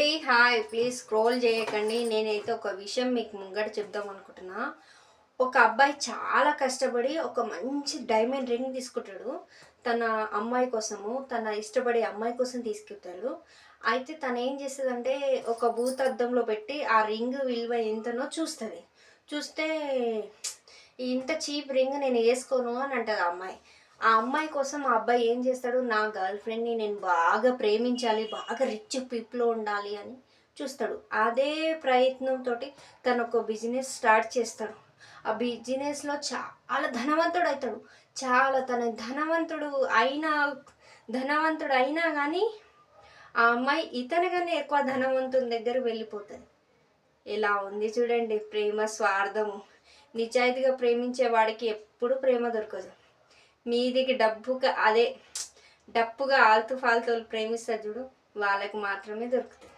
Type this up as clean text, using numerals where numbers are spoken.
అండి. Hi. Please scroll చేయకండి. నేనైతే ఒక విషయం మీకు ముంగట చెప్దాం అనుకుంటున్నా. ఒక అబ్బాయి చాలా కష్టపడి ఒక మంచి డైమండ్ రింగ్ తీసుకుంటాడు. తన అమ్మాయి కోసము, తన ఇష్టపడే అమ్మాయి కోసం తీసుకెళ్తాడు. అయితే తనేం చేస్తదంటే ఒక భూతద్దంలో పెట్టి ఆ రింగ్ విలువ ఎంతనో చూస్తది. చూస్తే ఇంత చీప్ రింగ్ నేను ఏసుకోను అని అంటది ఆ అమ్మాయి. ఆ అమ్మాయి కోసం ఆ అబ్బాయి ఏం చేస్తాడు, నా గర్ల్ ఫ్రెండ్‌ని నేను బాగా ప్రేమించాలి, బాగా రిచ్ పీపుల్‌లో ఉండాలి అని చూస్తాడు. అదే ప్రయత్నంతోటి తను ఒక బిజినెస్ స్టార్ట్ చేస్తాడు. ఆ బిజినెస్‌లో చాలా ధనవంతుడయితాడు. చాలా తన ధనవంతుడయినా గానీ, ఆ అమ్మాయి ఇతనికన్నా ఎక్కువ ధనవంతుని దగ్గరికి వెళ్ళిపోతది. ఎలా ఉంది చూడండి ప్రేమ స్వార్థము. నిజాయితీగా ప్రేమించే వాడికి ఎప్పుడు ప్రేమ దొరకదు. మీదికి డప్పుగా ఆల్తూ ఫాల్తూలు ప్రేమిస్తారు చూడు, వాళ్ళకి మాత్రమే దొరుకుతుంది.